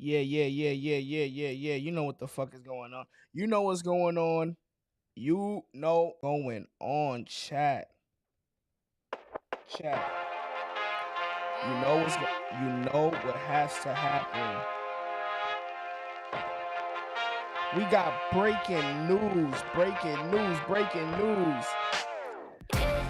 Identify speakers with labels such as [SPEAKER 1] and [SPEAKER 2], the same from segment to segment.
[SPEAKER 1] Yeah. You know what the fuck is going on. You know what's going on. You know going on, chat. Chat. You know what has to happen. We got breaking news.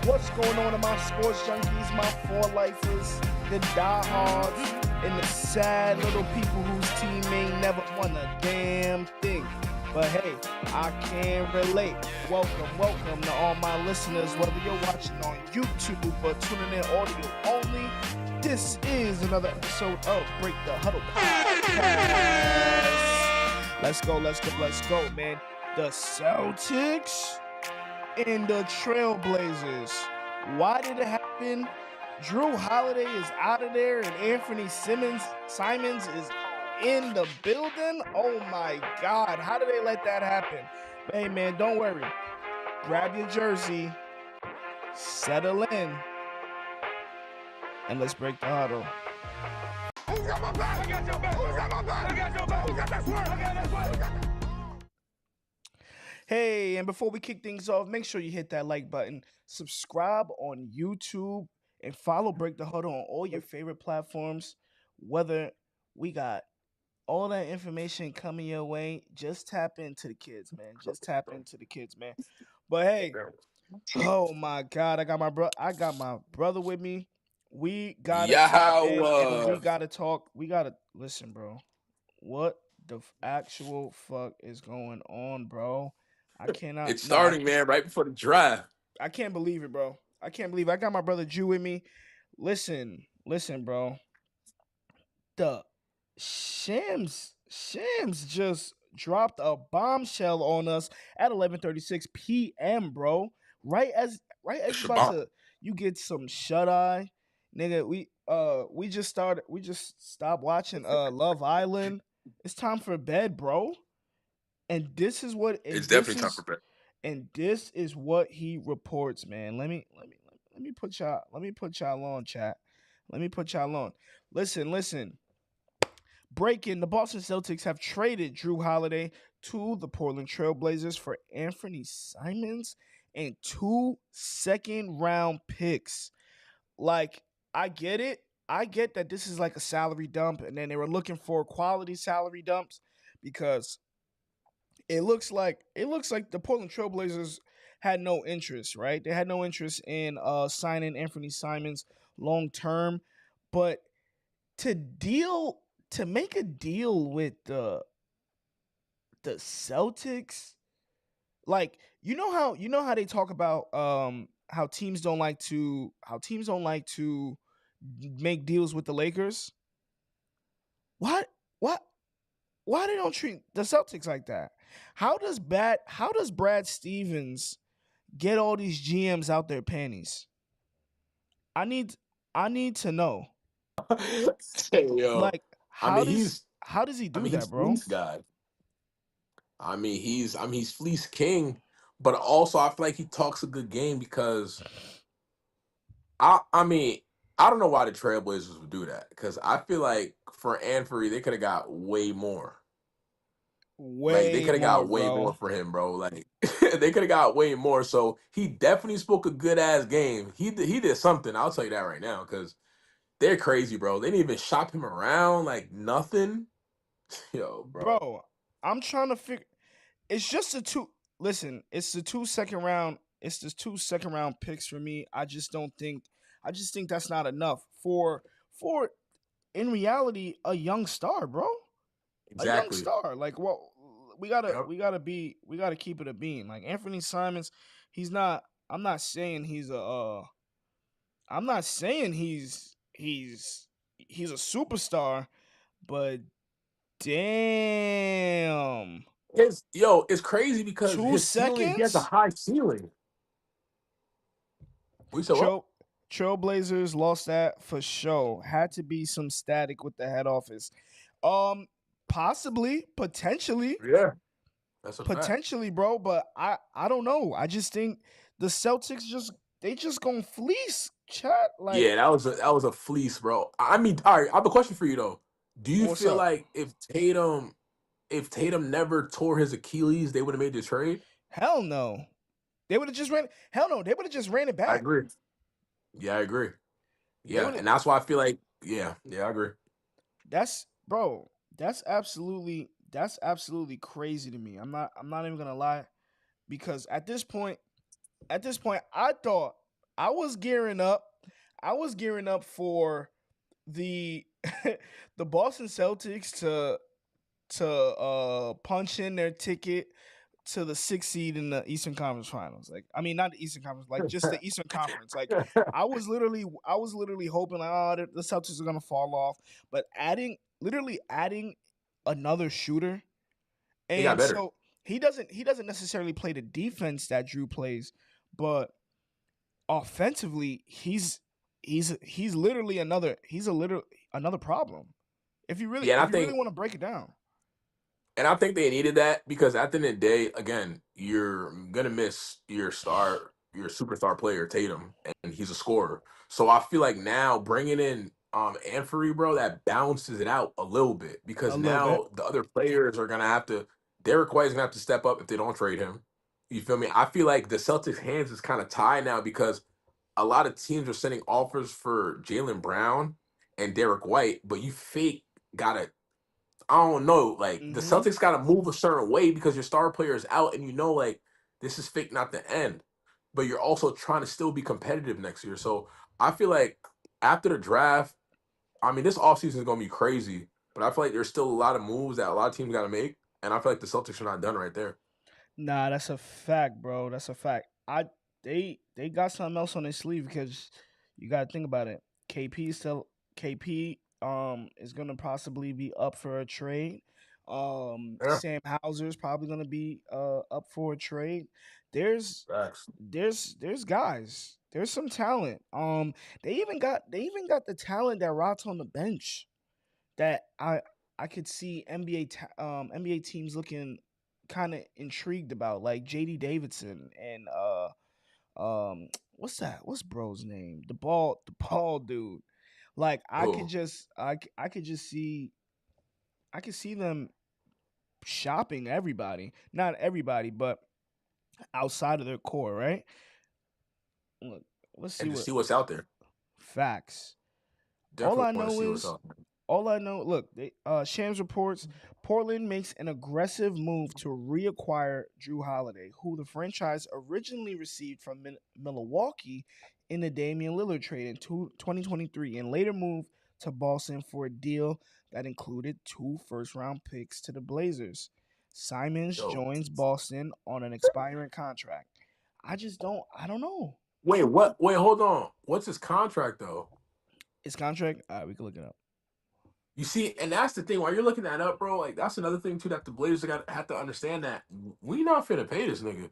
[SPEAKER 1] What's going on in my sports junkies, my four lifers, the diehards, and the sad little people whose team ain't never won a damn thing. But hey, I can relate. Welcome to all my listeners, whether you're watching on YouTube or tuning in audio only. This is another episode of Break the Huddle podcast. Let's go, man. The Celtics and the Trailblazers. Why did it happen? Jrue Holiday is out of there and Anfernee Simons is in the building. Oh my God. How did they let that happen? Hey man, don't worry. Grab your jersey, settle in, and let's break the huddle. Who's got my back? I got your back. Who's got my back? I got your back. Who's got that swerve? I got that swerve. Hey, and before we kick things off, make sure you hit that like button, subscribe on YouTube, and follow Break the Huddle on all your favorite platforms. Whether we got all that information coming your way, just tap into the kids, man. But hey, oh my God, I got my brother with me. We gotta tap in and we gotta talk. We gotta listen, bro. What the actual fuck is going on, bro? I cannot.
[SPEAKER 2] It's starting, man, right before the draft.
[SPEAKER 1] I can't believe it, bro. I got my brother Jrue with me. Listen, bro. The Shams just dropped a bombshell on us at 11:36 p.m., bro. Right as you about to you get some shut eye, nigga. We just stopped watching Love Island. It's time for bed, bro. And this is what
[SPEAKER 2] it's definitely time for bed.
[SPEAKER 1] And this is what he reports, man. Let me put y'all on, chat. Let me put y'all on. Listen. Breaking: the Boston Celtics have traded Jrue Holiday to the Portland Trailblazers for Anfernee Simons and 2 second-round picks. Like, I get it. I get that this is like a salary dump, and then they were looking for quality salary dumps because it looks like the Portland Trailblazers had no interest, right? They had no interest in signing Anfernee Simons long term, but to make a deal with the Celtics, like you know how they talk about how teams don't like to make deals with the Lakers. What why they don't treat the Celtics like that? How does Brad Stevens get all these GMs out their panties? I need to know.
[SPEAKER 2] Hey, yo.
[SPEAKER 1] Like how does he do
[SPEAKER 2] he's
[SPEAKER 1] that, bro?
[SPEAKER 2] Fleece guy. He's Fleece King, but also I feel like he talks a good game because I don't know why the Trailblazers would do that because I feel like for Anfernee they could have got way more. They could have got way more for him, bro. Like they could have got way more. So he definitely spoke a good ass game. He did something. I'll tell you that right now because they're crazy, bro. They didn't even shop him around like nothing. Yo, bro.
[SPEAKER 1] I'm trying to figure. It's just a two. Listen, it's the 2 second round. It's the 2 second round picks for me. I just think that's not enough for in reality a young star, bro.
[SPEAKER 2] Exactly.
[SPEAKER 1] A young star. Like, well, we gotta keep it a bean. Like Anfernee Simons, he's not. I'm not saying he's a. I'm not saying he's a superstar, but damn.
[SPEAKER 2] It's crazy because
[SPEAKER 1] 2 seconds.
[SPEAKER 2] He has a high ceiling. We said what?
[SPEAKER 1] Trailblazers lost that for sure. Had to be some static with the head office. Possibly, potentially.
[SPEAKER 2] Yeah. That's a
[SPEAKER 1] potentially,
[SPEAKER 2] fact.
[SPEAKER 1] Bro. But I don't know. I just think the Celtics just gonna fleece, chat. Like,
[SPEAKER 2] yeah, that was a fleece, bro. I mean, all right. I have a question for you though. Do you
[SPEAKER 1] What's
[SPEAKER 2] feel
[SPEAKER 1] up?
[SPEAKER 2] like if Tatum never tore his Achilles, they would have made the trade?
[SPEAKER 1] Hell no. They would have just ran. Hell no. They would have just ran it
[SPEAKER 2] I
[SPEAKER 1] back.
[SPEAKER 2] agree. Yeah, I agree.
[SPEAKER 1] They
[SPEAKER 2] Yeah,
[SPEAKER 1] would have.
[SPEAKER 2] and that's why I feel like yeah, I agree.
[SPEAKER 1] That's bro. That's absolutely crazy to me. I'm not even gonna lie because at this point, I thought I was gearing up. I was gearing up for the the Boston Celtics to punch in their ticket to the sixth seed in the Eastern Conference Finals. Like, I mean, not the Eastern Conference, like just the Eastern Conference. Like, I was literally hoping like, oh, the Celtics are gonna fall off. But literally adding another shooter,
[SPEAKER 2] It got
[SPEAKER 1] and
[SPEAKER 2] better.
[SPEAKER 1] so he doesn't necessarily play the defense that Jrue plays, but offensively, he's literally another problem.
[SPEAKER 2] Yeah, and I
[SPEAKER 1] If you really
[SPEAKER 2] think
[SPEAKER 1] want to break it down,
[SPEAKER 2] And I think they needed that because at the end of the day, again, you're gonna miss your superstar player Tatum, and he's a scorer. So I feel like now bringing in Anfernee, bro, that balances it out a little bit
[SPEAKER 1] a
[SPEAKER 2] because
[SPEAKER 1] little bit.
[SPEAKER 2] now the other players are gonna have to. Derek White's gonna have to step up if they don't trade him. You feel me? I feel like the Celtics' hands is kind of tied now because a lot of teams are sending offers for Jalen Brown and Derek White, but you fake gotta I don't know. Like the
[SPEAKER 1] Mm-hmm.
[SPEAKER 2] Celtics got to move a certain way because your star player is out, and like this is fake, not the end. But you're also trying to still be competitive next year. So I feel like after the draft, I mean, this offseason is going to be crazy. But I feel like there's still a lot of moves that a lot of teams got to make, and I feel like the Celtics are not done right there.
[SPEAKER 1] Nah, that's a fact, bro. That's a fact. They got something else on their sleeve because you got to think about it. KP is gonna possibly be up for a trade.
[SPEAKER 2] Yeah,
[SPEAKER 1] Sam Hauser's probably gonna be up for a trade. There's
[SPEAKER 2] facts.
[SPEAKER 1] there's guys. There's some talent. They even got the talent that rots on the bench that I could see NBA teams looking kind of intrigued about, like JD Davidson and what's bro's name, the ball dude. Like
[SPEAKER 2] Oh,
[SPEAKER 1] I could just see I could see them shopping everybody, not everybody, but outside of their core, right? Look, let's see
[SPEAKER 2] and to
[SPEAKER 1] what
[SPEAKER 2] see what's out there,
[SPEAKER 1] facts. All
[SPEAKER 2] definitely
[SPEAKER 1] I
[SPEAKER 2] want to
[SPEAKER 1] know
[SPEAKER 2] see what's
[SPEAKER 1] is
[SPEAKER 2] out there.
[SPEAKER 1] All I know, look, Shams reports Portland makes an aggressive move to reacquire Jrue Holiday, who the franchise originally received from Milwaukee in the Damian Lillard trade in 2023 and later moved to Boston for a deal that included 2 first-round picks to the Blazers. Simons
[SPEAKER 2] Yo,
[SPEAKER 1] joins Boston on an expiring contract. I don't know.
[SPEAKER 2] wait, what? Wait, hold on. What's his contract though?
[SPEAKER 1] His contract, we can look it up.
[SPEAKER 2] You see, and that's the thing. While you're looking that up, bro, like that's another thing too that the Blazers got have to understand that we not finna pay this nigga.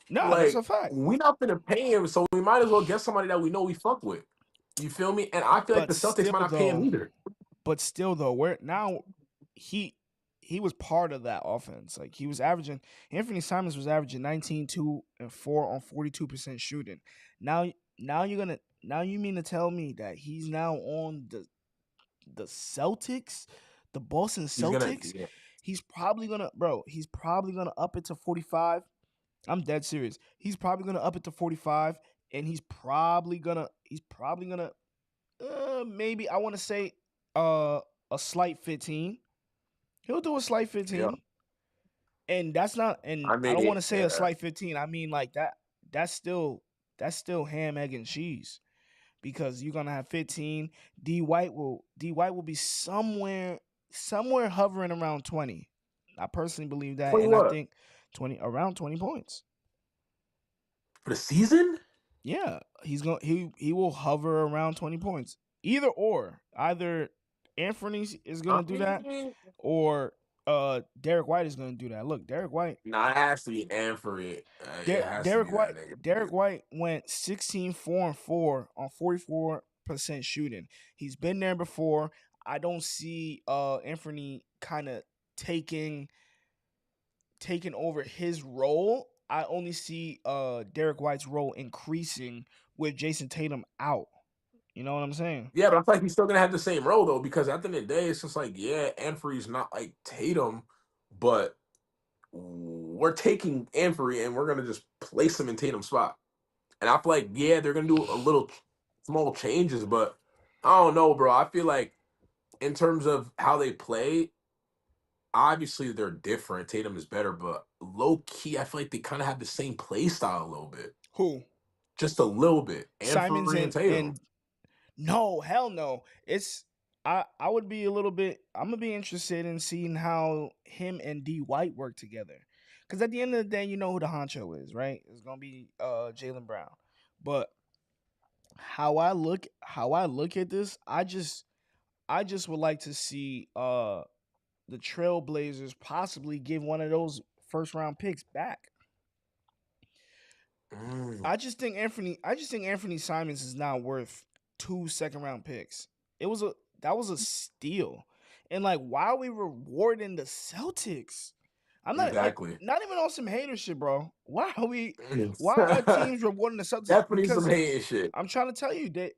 [SPEAKER 1] Nah, that's a
[SPEAKER 2] Like
[SPEAKER 1] fact.
[SPEAKER 2] we not finna pay him, so we might as well get somebody that we know we fuck with. You feel me? And I feel like
[SPEAKER 1] But
[SPEAKER 2] the Celtics
[SPEAKER 1] still
[SPEAKER 2] might not pay him
[SPEAKER 1] though,
[SPEAKER 2] either.
[SPEAKER 1] we're now he he was part of that offense. Like he was averaging Anfernee Simons was averaging 19, 2, and 4 on 42% shooting. Now now you mean to tell me that he's now on the Celtics, the Boston
[SPEAKER 2] He's gonna,
[SPEAKER 1] Celtics?
[SPEAKER 2] yeah.
[SPEAKER 1] He's probably gonna up it to 45. I'm dead serious. He's probably gonna up it to 45, and he's probably gonna maybe I want to say a slight 15. He'll do a slight
[SPEAKER 2] Yeah.
[SPEAKER 1] 15. And that's not and
[SPEAKER 2] I
[SPEAKER 1] I don't want
[SPEAKER 2] mean,
[SPEAKER 1] to say a slight 15. I mean like that's still that's still ham egg and cheese because you're going to have 15. D White will be somewhere hovering around 20. I personally believe that,
[SPEAKER 2] twenty
[SPEAKER 1] and I
[SPEAKER 2] what
[SPEAKER 1] think 20 around 20 points.
[SPEAKER 2] for the season?
[SPEAKER 1] Yeah, he will hover around 20 points. Either Anthony is going
[SPEAKER 2] I
[SPEAKER 1] to do that
[SPEAKER 2] mean,
[SPEAKER 1] or Derek White is going to do that. Look,
[SPEAKER 2] not actually, and for it, it has to be that nigga.
[SPEAKER 1] Derek White went 16 4 and 4 on 44% shooting. He's been there before. I don't see Anthony kind of taking over his role. I only see Derek White's role increasing with Jayson Tatum out. You know what I'm saying?
[SPEAKER 2] Yeah, but I feel like he's still gonna have the same role though, because at the end of the day, it's just like, yeah, Anfernee not like Tatum, but we're taking Anfernee and we're gonna just place him in Tatum's spot. And I feel like, yeah, they're gonna do a little small changes, but I don't know, bro. I feel like in terms of how they play, obviously they're different. Tatum is better, but low key, I feel like they kind of have the same play style a little bit,
[SPEAKER 1] Who?
[SPEAKER 2] just a little bit.
[SPEAKER 1] Simons
[SPEAKER 2] Anfernee and Tatum.
[SPEAKER 1] and no, hell no. It's I would be a little bit. I'm gonna be interested in seeing how him and D White work together. Because at the end of the day, you know who the honcho is, right? It's gonna be Jaylen Brown. But how I look at this, I just would like to see the Trailblazers possibly give one of those first round picks back.
[SPEAKER 2] Mm,
[SPEAKER 1] I just think Anfernee Simons is not worth 2 second round picks. It was a that was a steal. And like, why are we rewarding the Celtics? I'm not like
[SPEAKER 2] exactly.
[SPEAKER 1] not even on some hater shit, bro. Why are teams rewarding the Celtics?
[SPEAKER 2] Definitely some
[SPEAKER 1] Because
[SPEAKER 2] hating shit,
[SPEAKER 1] I'm trying to tell you that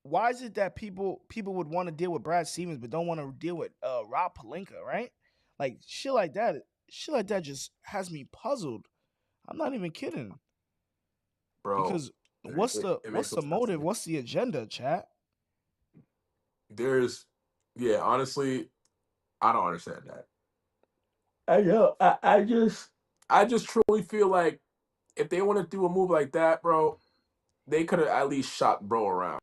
[SPEAKER 1] why is it that people would want to deal with Brad Stevens but don't want to deal with Rob Pelinka, right? Like shit like that just has me puzzled. I'm not even kidding.
[SPEAKER 2] bro.
[SPEAKER 1] Because
[SPEAKER 2] It, it, it makes
[SPEAKER 1] what's
[SPEAKER 2] no
[SPEAKER 1] the
[SPEAKER 2] sense to
[SPEAKER 1] motive?
[SPEAKER 2] me.
[SPEAKER 1] What's the agenda, chat?
[SPEAKER 2] There's, yeah, honestly, I don't understand that. I know. I just truly feel like if they want to do a move like that, bro, they could have at least shot bro around,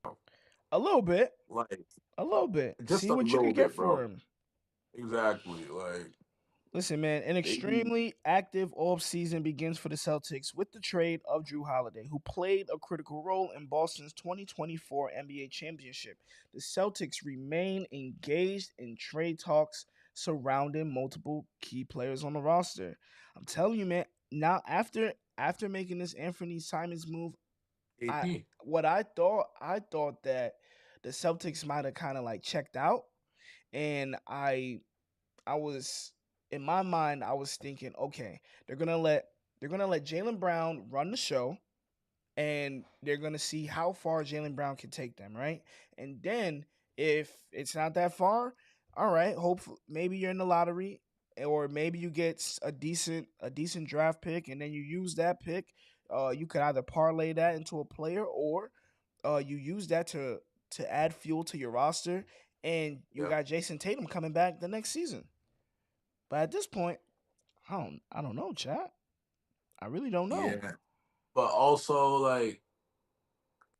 [SPEAKER 1] A little bit.
[SPEAKER 2] like
[SPEAKER 1] A little bit.
[SPEAKER 2] just
[SPEAKER 1] See
[SPEAKER 2] a
[SPEAKER 1] what you
[SPEAKER 2] little
[SPEAKER 1] could get
[SPEAKER 2] bit,
[SPEAKER 1] for
[SPEAKER 2] bro.
[SPEAKER 1] him.
[SPEAKER 2] Exactly, like
[SPEAKER 1] Listen, man, an
[SPEAKER 2] they,
[SPEAKER 1] extremely active offseason begins for the Celtics with the trade of Jrue Holiday, who played a critical role in Boston's 2024 NBA championship. The Celtics remain engaged in trade talks surrounding multiple key players on the roster. I'm telling you, man, now after making this Anfernee Simons move, I
[SPEAKER 2] AP.
[SPEAKER 1] what I thought that the Celtics might have kind of like checked out, and I was in my mind I was thinking, okay, they're gonna let Jaylen Brown run the show, and they're gonna see how far Jaylen Brown can take them, right? And then if it's not that far, all right, hopefully maybe you're in the lottery, or maybe you get a decent draft pick, and then you use that pick. You could either parlay that into a player, or you use that to add fuel to your roster, and you
[SPEAKER 2] Yeah,
[SPEAKER 1] got Jayson Tatum coming back the next season. But at this point, I don't know, chat. I really don't know.
[SPEAKER 2] yeah. But also, like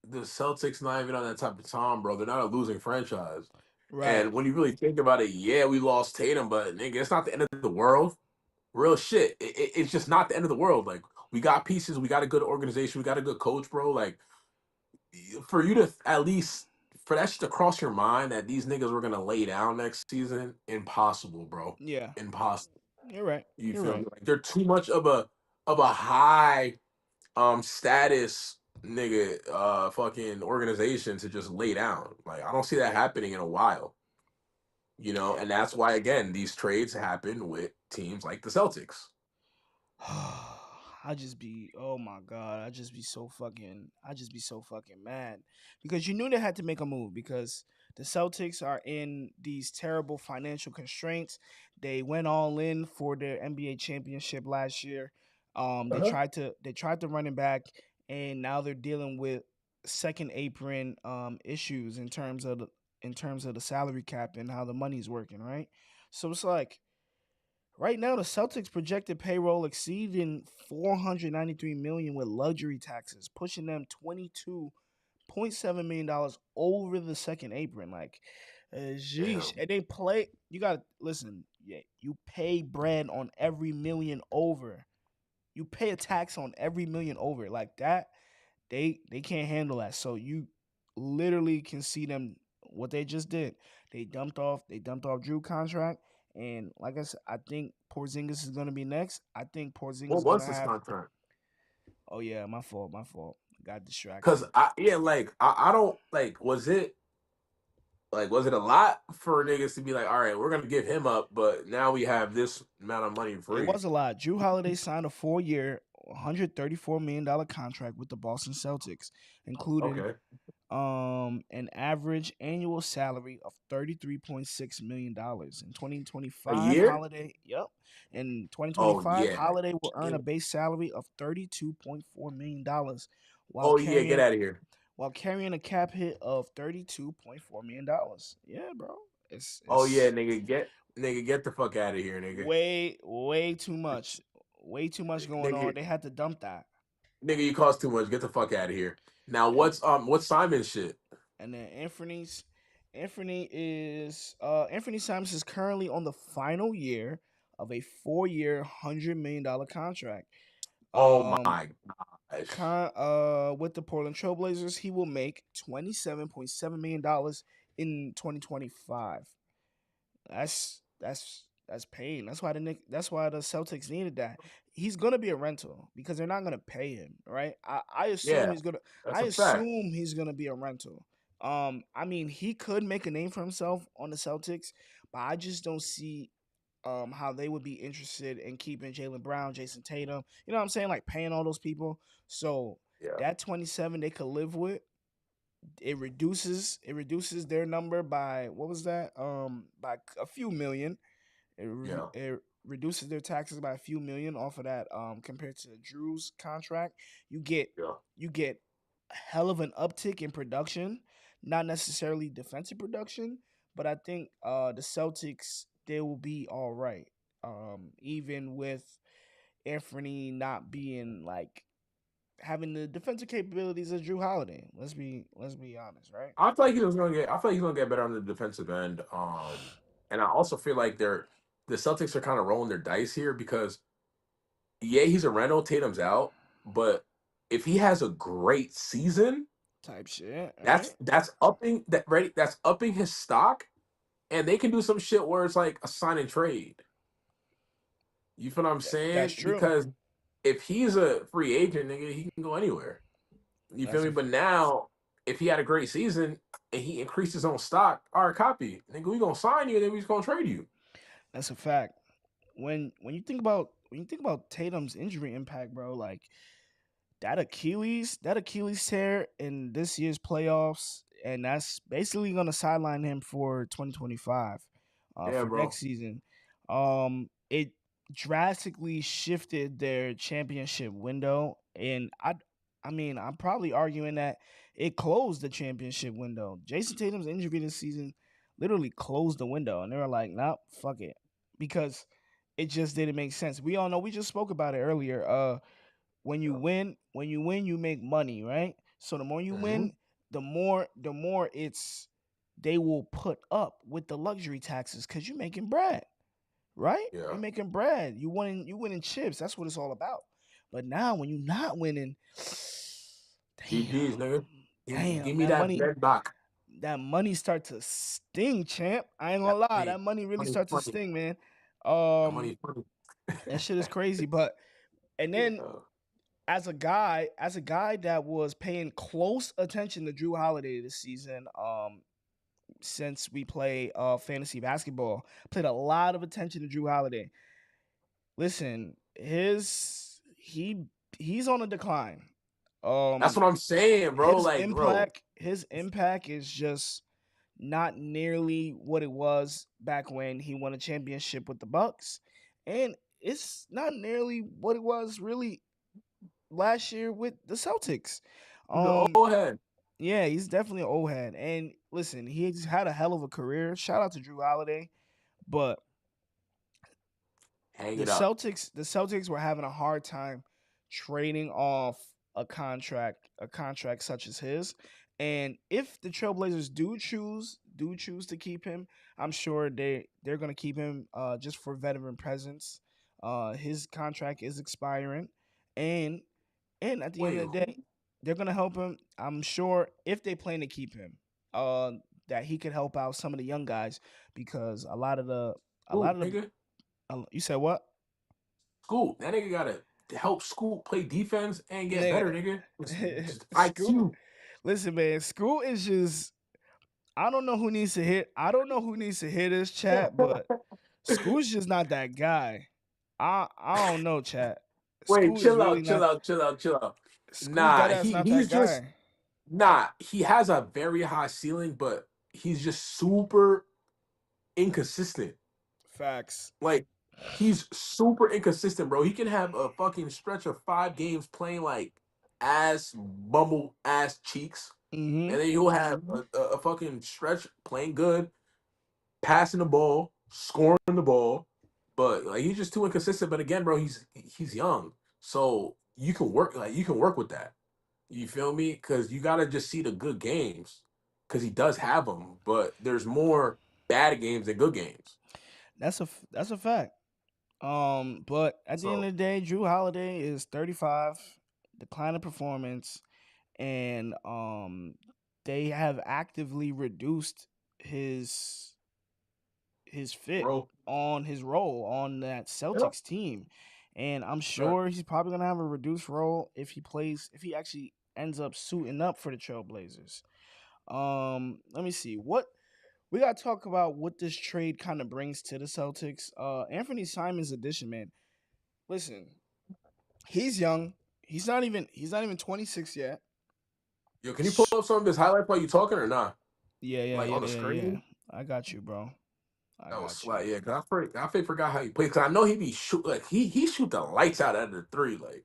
[SPEAKER 2] the Celtics, not even on that type of time, bro. They're not a losing franchise.
[SPEAKER 1] Right.
[SPEAKER 2] And when you really think about it, yeah, we lost Tatum, but nigga, it's not the end of the world. Real shit. It's just not the end of the world. Like we got pieces, we got a good organization, we got a good coach, bro. Like for you to at least for that shit to cross your mind that these niggas were gonna lay down next season, impossible, bro.
[SPEAKER 1] Yeah.
[SPEAKER 2] Impossible.
[SPEAKER 1] You're right.
[SPEAKER 2] You
[SPEAKER 1] You're
[SPEAKER 2] feel me?
[SPEAKER 1] right.
[SPEAKER 2] Like they're too much of a high status nigga fucking organization to just lay down. Like I don't see that happening in a while. And that's why again these trades happen with teams like the Celtics.
[SPEAKER 1] I just be oh my god, I just be so fucking mad because you knew they had to make a move because the Celtics are in these terrible financial constraints. They went all in for their NBA championship last year. They
[SPEAKER 2] Uh-huh.
[SPEAKER 1] tried to run it back, and now they're dealing with second apron issues in terms of the salary cap and how the money's working, right? So it's like right now, the Celtics projected payroll exceeding 493 million with luxury taxes, pushing them 22.7 million dollars over the second apron. Like, sheesh.
[SPEAKER 2] Damn.
[SPEAKER 1] And they play. You got to listen. Yeah, you pay bread on every million over. You pay a tax on every million over like that. They can't handle that. So you literally can see them what they just did. They dumped off Drew contract, and like I said, I think Porzingis is gonna be next. I think Porzingis
[SPEAKER 2] What
[SPEAKER 1] is gonna
[SPEAKER 2] was this
[SPEAKER 1] have.
[SPEAKER 2] contract?
[SPEAKER 1] Oh yeah, my fault. Got
[SPEAKER 2] Cause
[SPEAKER 1] distracted.
[SPEAKER 2] I don't like was it a lot for niggas to be like, all right, we're gonna give him up, but now we have this amount of money
[SPEAKER 1] It
[SPEAKER 2] free.
[SPEAKER 1] was a lot. Drew Holiday signed a 4-year, $134 million contract with the Boston Celtics, including
[SPEAKER 2] Okay.
[SPEAKER 1] an average annual salary of $33.6 million in
[SPEAKER 2] A
[SPEAKER 1] 2025.
[SPEAKER 2] year?
[SPEAKER 1] Holiday, yep, in
[SPEAKER 2] Oh
[SPEAKER 1] 2025,
[SPEAKER 2] yeah.
[SPEAKER 1] Holiday will earn a base salary of $32.4 million, while
[SPEAKER 2] Oh yeah. Get
[SPEAKER 1] carrying
[SPEAKER 2] out of here.
[SPEAKER 1] while carrying a cap hit of $32.4 million. Yeah, bro,
[SPEAKER 2] Oh yeah,
[SPEAKER 1] it's
[SPEAKER 2] nigga, get the fuck out of here, nigga.
[SPEAKER 1] way too much, going on.
[SPEAKER 2] Nigga,
[SPEAKER 1] They had to dump that.
[SPEAKER 2] nigga, you cost too much. Get the fuck out of here. Now,
[SPEAKER 1] And
[SPEAKER 2] what's Simon's shit?
[SPEAKER 1] and then Anfernee Simons is currently on the final year of a 4-year, $100 million contract.
[SPEAKER 2] Oh
[SPEAKER 1] Um,
[SPEAKER 2] my gosh.
[SPEAKER 1] with the Portland Trailblazers, he will make $27.7 million in 2025. That's pain. That's why the Celtics needed that. He's gonna be a rental because they're not gonna pay him, right? I assume
[SPEAKER 2] Yeah,
[SPEAKER 1] he's gonna
[SPEAKER 2] that's
[SPEAKER 1] I
[SPEAKER 2] a fact.
[SPEAKER 1] assume he's gonna be a rental. I mean, he could make a name for himself on the Celtics, but I just don't see how they would be interested in keeping Jaylen Brown, Jayson Tatum. You know what I'm saying? Like paying all those people. So
[SPEAKER 2] Yeah,
[SPEAKER 1] that 27 they could live with. It reduces their number by what was that? By a few million.
[SPEAKER 2] yeah,
[SPEAKER 1] It reduces their taxes by a few million off of that. Compared to Jrue's contract, you get
[SPEAKER 2] yeah.
[SPEAKER 1] you get a hell of an uptick in production, not necessarily defensive production, but I think the Celtics, they will be all right. Even with Anthony not being like having the defensive capabilities of Jrue Holiday. Let's be honest, right?
[SPEAKER 2] I feel like he's gonna get better on the defensive end. And I also feel like the Celtics are kind of rolling their dice here because yeah, he's a rental. Tatum's out, but if he has a great season,
[SPEAKER 1] Type shit, right?
[SPEAKER 2] that's upping his stock, and they can do some shit where it's like a sign and trade. You feel what I'm
[SPEAKER 1] That's
[SPEAKER 2] saying?
[SPEAKER 1] true.
[SPEAKER 2] Because if he's a free agent, nigga, he can go anywhere. You feel
[SPEAKER 1] That's
[SPEAKER 2] me?
[SPEAKER 1] a
[SPEAKER 2] But now, if he had a great season and he increased his own stock, all right, copy, nigga, we gonna sign you, and then we just gonna trade you.
[SPEAKER 1] that's a fact. When you think about Tatum's injury impact, bro, like that Achilles tear in this year's playoffs, and that's basically gonna sideline him for 2025,
[SPEAKER 2] Yeah,
[SPEAKER 1] for
[SPEAKER 2] bro.
[SPEAKER 1] next season. It drastically shifted their championship window, and I mean, I'm probably arguing that it closed the championship window. Jason Tatum's injury this season literally closed the window, and they were like, "Nope, fuck it," because it just didn't make sense. We all know. We just spoke about it earlier.
[SPEAKER 2] Yeah.
[SPEAKER 1] When you win, you make money, right? So the more you
[SPEAKER 2] Hmm.
[SPEAKER 1] win, the more it's they will put up with the luxury taxes because you're making bread, right?
[SPEAKER 2] Yeah.
[SPEAKER 1] You're making bread. You winning chips. That's what it's all about. But now when you're not winning,
[SPEAKER 2] GG's,
[SPEAKER 1] damn,
[SPEAKER 2] nigga. Give
[SPEAKER 1] damn,
[SPEAKER 2] me that bread back.
[SPEAKER 1] that money start to sting, champ. I ain't
[SPEAKER 2] That
[SPEAKER 1] gonna lie,
[SPEAKER 2] money,
[SPEAKER 1] that money really
[SPEAKER 2] money,
[SPEAKER 1] start to
[SPEAKER 2] funny.
[SPEAKER 1] sting, man.
[SPEAKER 2] That
[SPEAKER 1] Um,
[SPEAKER 2] money, funny.
[SPEAKER 1] that shit is crazy. But and then
[SPEAKER 2] Yeah.
[SPEAKER 1] as a guy that was paying close attention to Jrue Holiday this season, since we play fantasy basketball, played a lot of attention to Jrue Holiday. Listen, he's on a decline.
[SPEAKER 2] That's
[SPEAKER 1] Um,
[SPEAKER 2] what I'm saying, bro.
[SPEAKER 1] his
[SPEAKER 2] Like, bro,
[SPEAKER 1] impact is just not nearly what it was back when he won a championship with the Bucks, and it's not nearly what it was really last year with the Celtics.
[SPEAKER 2] he's an
[SPEAKER 1] Um,
[SPEAKER 2] old head.
[SPEAKER 1] yeah, he's definitely an old head. And listen, he's had a hell of a career. Shout out to Jrue Holiday, but
[SPEAKER 2] Hang
[SPEAKER 1] the
[SPEAKER 2] it up.
[SPEAKER 1] Celtics were having a hard time trading off a contract such as his. And if the Trailblazers do choose to keep him, I'm sure they're gonna keep him just for veteran presence. His contract is expiring, and at the end
[SPEAKER 2] Wait,
[SPEAKER 1] of the day,
[SPEAKER 2] who?
[SPEAKER 1] they're gonna help him. I'm sure if they plan to keep him, that he could help out some of the young guys because a lot
[SPEAKER 2] Scoop,
[SPEAKER 1] of
[SPEAKER 2] nigga.
[SPEAKER 1] you said what?
[SPEAKER 2] Scoop. That nigga gotta help Scoop play defense and get better,
[SPEAKER 1] Nigga,
[SPEAKER 2] nigga. Just
[SPEAKER 1] Scoot.
[SPEAKER 2] IQ.
[SPEAKER 1] Listen, man, Scoot is just. I don't know who needs to hit. I don't know who needs to hit his chat, but Scoot's just not that guy. I don't know, chat.
[SPEAKER 2] Wait,
[SPEAKER 1] Scoot is
[SPEAKER 2] chill
[SPEAKER 1] really
[SPEAKER 2] out, chill
[SPEAKER 1] not.
[SPEAKER 2] out, chill out, chill out.
[SPEAKER 1] Scoot
[SPEAKER 2] Nah,
[SPEAKER 1] deadass not that
[SPEAKER 2] he's just
[SPEAKER 1] guy.
[SPEAKER 2] Nah, he has a very high ceiling, but he's just super inconsistent.
[SPEAKER 1] Facts.
[SPEAKER 2] Like he's super inconsistent, bro. He can have a fucking stretch of 5 games playing like ass bumble ass cheeks,
[SPEAKER 1] Mm-hmm.
[SPEAKER 2] and then he'll have a fucking stretch playing good, passing the ball, scoring the ball, but like he's just too inconsistent. But again, bro, he's young, so you can work with that. You feel me? Because you gotta just see the good games, because he does have them, but there's more bad games than good games.
[SPEAKER 1] That's a fact. But at the end
[SPEAKER 2] So,
[SPEAKER 1] of the day, Jrue Holiday is 35, declining performance, and they have actively reduced his fit
[SPEAKER 2] bro,
[SPEAKER 1] on his role on that
[SPEAKER 2] yeah,
[SPEAKER 1] Celtics team. And I'm
[SPEAKER 2] right.
[SPEAKER 1] sure he's probably gonna have a reduced role if he actually ends up suiting up for the Trailblazers. Let me see. What we gotta talk about what this trade kind of brings to the Celtics. Anfernee Simons addition, man. Listen, he's young. He's not even 26 yet.
[SPEAKER 2] Yo, can you pull up some of his highlights while you talking or not?
[SPEAKER 1] Yeah, yeah,
[SPEAKER 2] Like
[SPEAKER 1] yeah,
[SPEAKER 2] on the
[SPEAKER 1] yeah, yeah.
[SPEAKER 2] screen?
[SPEAKER 1] I got you, bro. I
[SPEAKER 2] That was
[SPEAKER 1] got you.
[SPEAKER 2] slight, yeah. Cause forgot how he played. Cause I know he be shoot like he shoot the lights out at the three. Like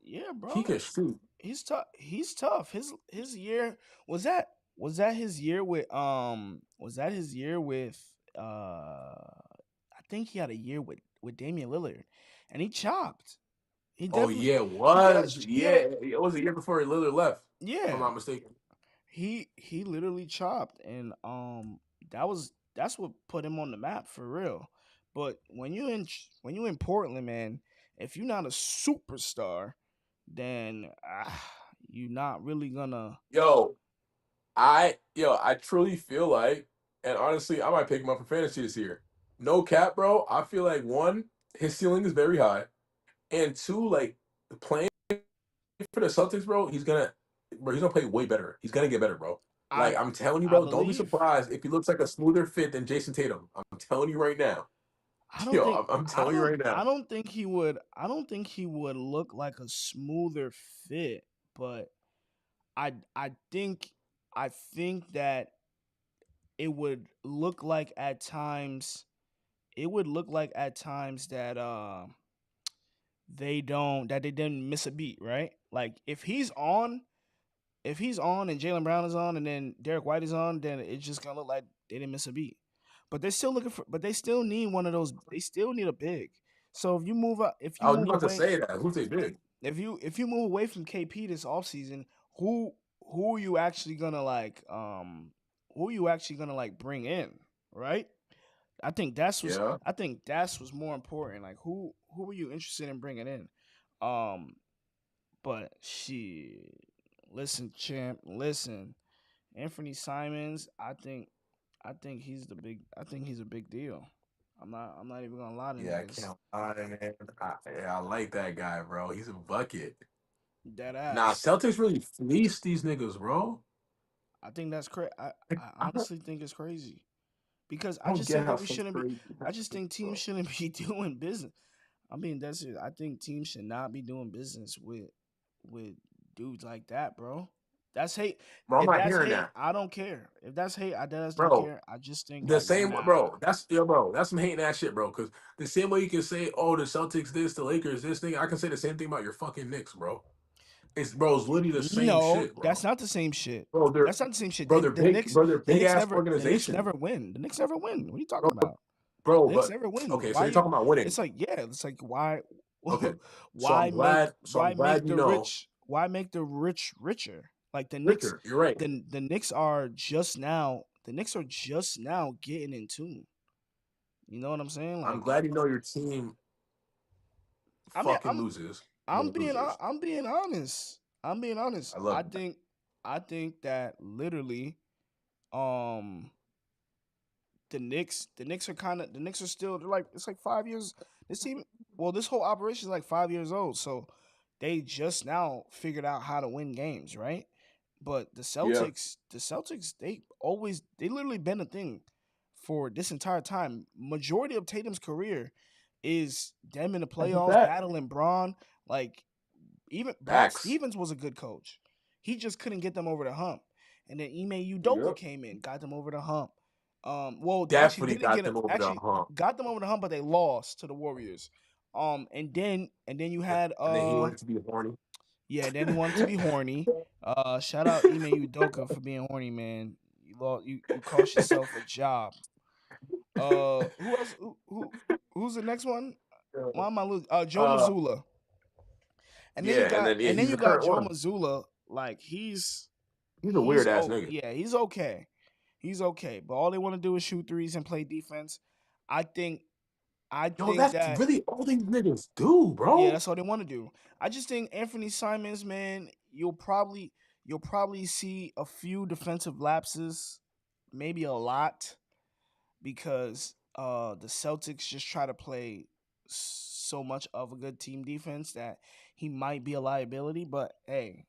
[SPEAKER 1] Yeah,
[SPEAKER 2] he
[SPEAKER 1] bro.
[SPEAKER 2] can shoot.
[SPEAKER 1] He's tough. He's tough. His year was that his year with was that his year with I think he had a year with Damian Lillard, and he chopped. He
[SPEAKER 2] Oh
[SPEAKER 1] definitely
[SPEAKER 2] yeah, it
[SPEAKER 1] he got a
[SPEAKER 2] was.
[SPEAKER 1] he had a
[SPEAKER 2] Yeah, it was a year before Lillard left, if I'm
[SPEAKER 1] yeah.
[SPEAKER 2] not mistaken.
[SPEAKER 1] He literally chopped, and that's what put him on the map for real. But when you in Portland, man, if you're not a superstar, then you're not really gonna.
[SPEAKER 2] Yo, I truly feel like, and honestly, I might pick him up for fantasy this year. No cap, bro. I feel like one, his ceiling is very high, and two, like playing for the Celtics, bro, he's gonna play way better. He's gonna get better, bro.
[SPEAKER 1] I
[SPEAKER 2] Like I'm telling you,
[SPEAKER 1] I
[SPEAKER 2] bro, don't be
[SPEAKER 1] believe.
[SPEAKER 2] surprised if he looks like a smoother fit than Jason Tatum. I'm telling you right now.
[SPEAKER 1] I don't
[SPEAKER 2] Yo,
[SPEAKER 1] think
[SPEAKER 2] I'm telling you right
[SPEAKER 1] I
[SPEAKER 2] now.
[SPEAKER 1] don't think he would. I don't think he would look like a smoother fit, but I think I think that it would look like at times it would look like at times that they didn't miss a beat, right? Like if he's on and Jalen Brown is on and then Derek White is on, then it's just gonna look like they didn't miss a beat. But they're still looking for but they still need one of those they still need a big. So if you
[SPEAKER 2] I was
[SPEAKER 1] move
[SPEAKER 2] about to
[SPEAKER 1] away
[SPEAKER 2] say that. Who's they big?
[SPEAKER 1] if you move away from KP this offseason, who who are you actually gonna who are you actually gonna like bring in, right?
[SPEAKER 2] Yeah.
[SPEAKER 1] I think that's what's more important. Like who were you interested in bringing in? Um, but shit, listen, champ, listen, Anthony Simons. I think he's a big deal. I'm not even gonna lie to
[SPEAKER 2] Yeah, I
[SPEAKER 1] niggas.
[SPEAKER 2] can't lie, man. I like that guy, bro. He's a bucket.
[SPEAKER 1] Dead
[SPEAKER 2] Nah,
[SPEAKER 1] ass.
[SPEAKER 2] Celtics really fleeced these niggas, bro.
[SPEAKER 1] I think that's crazy. I
[SPEAKER 2] I don't,
[SPEAKER 1] honestly think it's crazy because
[SPEAKER 2] I
[SPEAKER 1] I
[SPEAKER 2] don't
[SPEAKER 1] just
[SPEAKER 2] get
[SPEAKER 1] think
[SPEAKER 2] how
[SPEAKER 1] that we
[SPEAKER 2] such
[SPEAKER 1] shouldn't be.
[SPEAKER 2] crazy
[SPEAKER 1] I just
[SPEAKER 2] happens,
[SPEAKER 1] think teams
[SPEAKER 2] bro.
[SPEAKER 1] shouldn't be doing business. I mean, that's it. I think teams should not be doing business with dudes like that, bro. That's hate.
[SPEAKER 2] Bro, I'm
[SPEAKER 1] If
[SPEAKER 2] not
[SPEAKER 1] that's
[SPEAKER 2] hearing
[SPEAKER 1] hate,
[SPEAKER 2] that,
[SPEAKER 1] I don't care. If that's hate, I just don't
[SPEAKER 2] bro.
[SPEAKER 1] care. I just think
[SPEAKER 2] The
[SPEAKER 1] like
[SPEAKER 2] same,
[SPEAKER 1] nah.
[SPEAKER 2] bro. That's some hating ass shit, bro. Because the same way you can say, "Oh, the Celtics this, the Lakers this thing," I can say the same thing about your fucking Knicks, bro. It's literally the same
[SPEAKER 1] No,
[SPEAKER 2] shit,
[SPEAKER 1] that's
[SPEAKER 2] bro.
[SPEAKER 1] not the same shit.
[SPEAKER 2] Bro, they're
[SPEAKER 1] That's not the same shit.
[SPEAKER 2] bro, they're big, bro. They're big ass
[SPEAKER 1] The Knicks
[SPEAKER 2] organization,
[SPEAKER 1] never win. The Knicks never win. What are you talking
[SPEAKER 2] bro.
[SPEAKER 1] about?
[SPEAKER 2] Bro,
[SPEAKER 1] The Knicks
[SPEAKER 2] but
[SPEAKER 1] never win.
[SPEAKER 2] okay, so
[SPEAKER 1] Why
[SPEAKER 2] you're
[SPEAKER 1] you?
[SPEAKER 2] talking about winning.
[SPEAKER 1] It's like yeah. It's like why?
[SPEAKER 2] Okay, so I'm glad. So I'm
[SPEAKER 1] Why make
[SPEAKER 2] glad you
[SPEAKER 1] the
[SPEAKER 2] know,
[SPEAKER 1] rich? Why make the rich richer? Like the Knicks,
[SPEAKER 2] Richard. You're right.
[SPEAKER 1] the Knicks are just now. The Knicks are just now getting in tune. You know what I'm saying?
[SPEAKER 2] I'm
[SPEAKER 1] Like
[SPEAKER 2] glad you know your team
[SPEAKER 1] I mean,
[SPEAKER 2] fucking loses. Losers.
[SPEAKER 1] I'm being honest. I'm being honest.
[SPEAKER 2] I love that.
[SPEAKER 1] I think that literally, um, the Knicks are still they're like it's like 5 years. This team, well, this whole operation is like 5 years old, so they just now figured out how to win games, right? But
[SPEAKER 2] Yeah,
[SPEAKER 1] The Celtics, they literally been a thing for this entire time. Majority of Tatum's career is them in the
[SPEAKER 2] that's a
[SPEAKER 1] playoffs
[SPEAKER 2] fact.
[SPEAKER 1] battling Braun. Like even Brad
[SPEAKER 2] Facts.
[SPEAKER 1] Stevens was a good coach. He just couldn't get them over the hump. And then Ime Udoka
[SPEAKER 2] Yep.
[SPEAKER 1] came in, got them over the hump. Well, actually
[SPEAKER 2] Definitely
[SPEAKER 1] didn't
[SPEAKER 2] got
[SPEAKER 1] get
[SPEAKER 2] them over the
[SPEAKER 1] actually
[SPEAKER 2] hump.
[SPEAKER 1] got them over the hump, but they lost to the Warriors. And then you had
[SPEAKER 2] And then he wanted to be horny.
[SPEAKER 1] yeah, then he wanted to be horny. Shout out Ime Udoka for being horny, man. You cost yourself a job. Who else? Who's the next one? Why am I losing? Joe
[SPEAKER 2] uh,
[SPEAKER 1] Mazzulla.
[SPEAKER 2] yeah, and then yeah,
[SPEAKER 1] And then
[SPEAKER 2] he's
[SPEAKER 1] you
[SPEAKER 2] the
[SPEAKER 1] got
[SPEAKER 2] current
[SPEAKER 1] Joe
[SPEAKER 2] one.
[SPEAKER 1] Mazzulla. Like he's
[SPEAKER 2] He's a weird ass
[SPEAKER 1] oh
[SPEAKER 2] nigga.
[SPEAKER 1] yeah, he's okay. He's okay. But all they want to do is shoot threes and play defense. I think I
[SPEAKER 2] Yo,
[SPEAKER 1] think
[SPEAKER 2] that's
[SPEAKER 1] that
[SPEAKER 2] really all these niggas do,
[SPEAKER 1] yeah,
[SPEAKER 2] bro.
[SPEAKER 1] that's all they want to do. I just think Anfernee Simons, man, you'll probably see a few defensive lapses, maybe a lot, because the Celtics just try to play so much of a good team defense that he might be a liability. But hey,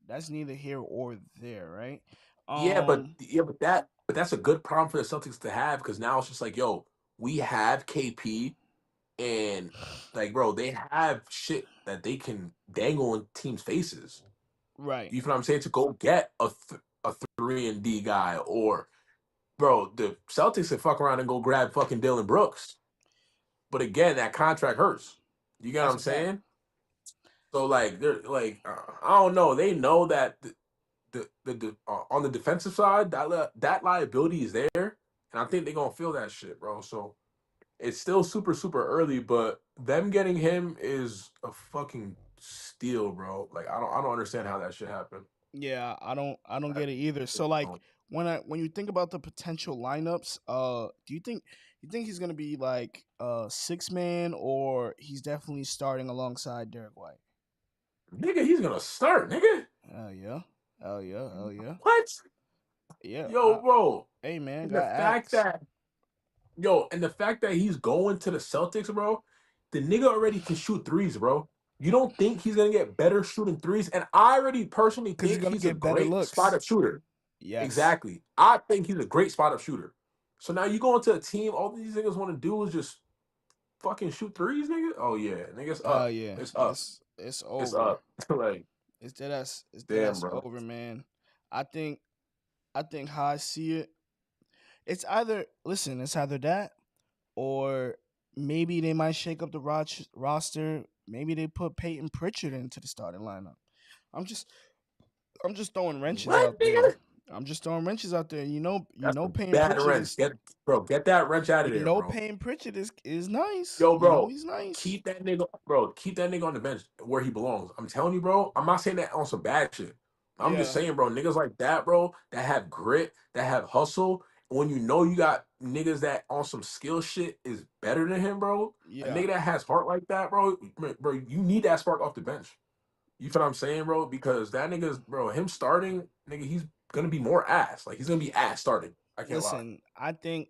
[SPEAKER 1] that's neither here or there, right? Um,
[SPEAKER 2] But that's a good problem for the Celtics to have because now it's just like, yo, we have KP and like, bro, they have shit that they can dangle in teams' faces.
[SPEAKER 1] right.
[SPEAKER 2] You feel what I'm saying? To go get a 3 and D guy, or bro, the Celtics can fuck around and go grab fucking Dylan Brooks. But again, that contract hurts. You get what
[SPEAKER 1] That's
[SPEAKER 2] I'm
[SPEAKER 1] a fact.
[SPEAKER 2] saying? So like they're like I don't know. They know that on the defensive side that liability is there, and I think they're gonna feel that shit, bro. So it's still super early, but them getting him is a fucking steal, bro. Like I don't understand how that shit happened.
[SPEAKER 1] Yeah, I don't
[SPEAKER 2] I
[SPEAKER 1] get it either. So
[SPEAKER 2] really
[SPEAKER 1] like
[SPEAKER 2] don't.
[SPEAKER 1] when you think about the potential lineups, do you think he's gonna be like six man or he's definitely starting alongside Derek White?
[SPEAKER 2] Nigga, he's gonna start, nigga.
[SPEAKER 1] Hell yeah, hell yeah, hell yeah,
[SPEAKER 2] What?
[SPEAKER 1] yeah.
[SPEAKER 2] Yo, bro.
[SPEAKER 1] Hey man,
[SPEAKER 2] And the
[SPEAKER 1] got
[SPEAKER 2] fact
[SPEAKER 1] axe.
[SPEAKER 2] that and the fact that he's going to the Celtics, bro, the nigga already can shoot threes, bro. You don't think he's gonna get better shooting threes? And I already personally
[SPEAKER 1] Because he's
[SPEAKER 2] think
[SPEAKER 1] gonna
[SPEAKER 2] he's a
[SPEAKER 1] get better
[SPEAKER 2] great spot
[SPEAKER 1] looks.
[SPEAKER 2] up shooter.
[SPEAKER 1] Yes.
[SPEAKER 2] Exactly. I think he's a great spot up shooter. So now you go into a team, all these niggas want to do is just fucking shoot threes, nigga. Oh yeah, nigga, it's
[SPEAKER 1] Hell
[SPEAKER 2] up.
[SPEAKER 1] yeah.
[SPEAKER 2] It's up.
[SPEAKER 1] It's
[SPEAKER 2] It's
[SPEAKER 1] over.
[SPEAKER 2] up. Like,
[SPEAKER 1] It's dead
[SPEAKER 2] damn,
[SPEAKER 1] ass
[SPEAKER 2] bro.
[SPEAKER 1] over, man. I think I think how I see it, it's either listen, it's either that or maybe they might shake up the roster. Maybe they put Peyton Pritchard into the starting lineup. I'm just I'm just throwing wrenches
[SPEAKER 2] What,
[SPEAKER 1] out there.
[SPEAKER 2] nigga?
[SPEAKER 1] I'm just throwing wrenches out there. You
[SPEAKER 2] That's
[SPEAKER 1] know
[SPEAKER 2] a
[SPEAKER 1] Payne
[SPEAKER 2] bad
[SPEAKER 1] Pritchard
[SPEAKER 2] wrench.
[SPEAKER 1] is
[SPEAKER 2] Get that wrench out of
[SPEAKER 1] you
[SPEAKER 2] there,
[SPEAKER 1] know
[SPEAKER 2] bro.
[SPEAKER 1] Payne Pritchard is nice.
[SPEAKER 2] Yo,
[SPEAKER 1] You know
[SPEAKER 2] bro,
[SPEAKER 1] he's nice.
[SPEAKER 2] keep that nigga on the bench where he belongs. I'm telling you, bro. I'm not saying that on some bad shit. I'm just
[SPEAKER 1] Yeah.
[SPEAKER 2] saying, bro, niggas like that, bro, that have grit, that have hustle. When you know you got niggas that on some skill shit is better than him, bro. A
[SPEAKER 1] Yeah.
[SPEAKER 2] nigga that has heart like that, bro, you need that spark off the bench. You feel what I'm saying, bro? Because that nigga's, bro, him starting, nigga, he's gonna be more ass. Like he's gonna be ass starting. I can't lie.
[SPEAKER 1] Listen, I think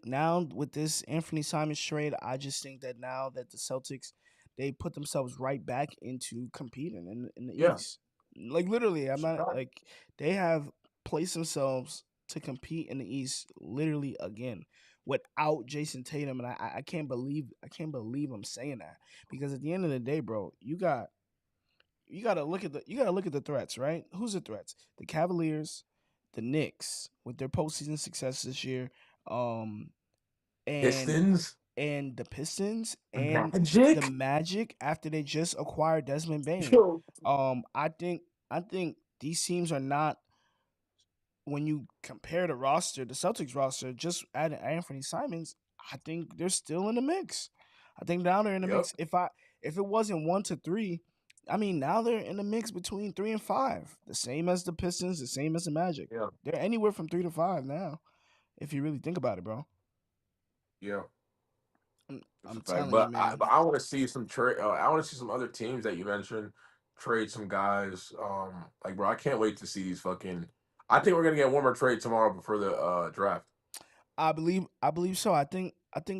[SPEAKER 1] now with this Anthony Simons trade, I just think that now that the Celtics they put themselves right back into competing in the
[SPEAKER 2] Yeah,
[SPEAKER 1] East. Like literally, I'm
[SPEAKER 2] it's a
[SPEAKER 1] not
[SPEAKER 2] fact.
[SPEAKER 1] like they have placed themselves to compete in the East literally again without Jason Tatum, and I can't believe I'm saying that because at the end of the day, bro, you gotta look at the threats, right? Who's the threats? The Cavaliers, the Knicks with their postseason success this year, um, and
[SPEAKER 2] Pistons,
[SPEAKER 1] the Pistons and the
[SPEAKER 2] Magic.
[SPEAKER 1] Magic after they just acquired Desmond Bain.
[SPEAKER 2] Yo,
[SPEAKER 1] I think these teams are not when you compare the roster, the Celtics roster, just adding Anthony Simons, I think they're still in the mix. I think now they're in the
[SPEAKER 2] yep,
[SPEAKER 1] mix. If it wasn't 1 to 3, I mean now they're in the mix between 3 and 5. The same as the Pistons, the same as the Magic.
[SPEAKER 2] yeah,
[SPEAKER 1] They're anywhere from 3 to 5 now, if you really think about it, bro.
[SPEAKER 2] yeah.
[SPEAKER 1] I'm,
[SPEAKER 2] It's a
[SPEAKER 1] I'm
[SPEAKER 2] fact.
[SPEAKER 1] telling you,
[SPEAKER 2] But
[SPEAKER 1] man.
[SPEAKER 2] I want to see some trade. I want to see some other teams that you mentioned trade some guys. Like bro, I can't wait to see these fucking. I think we're gonna get one more trade tomorrow before the draft.
[SPEAKER 1] I believe so. I think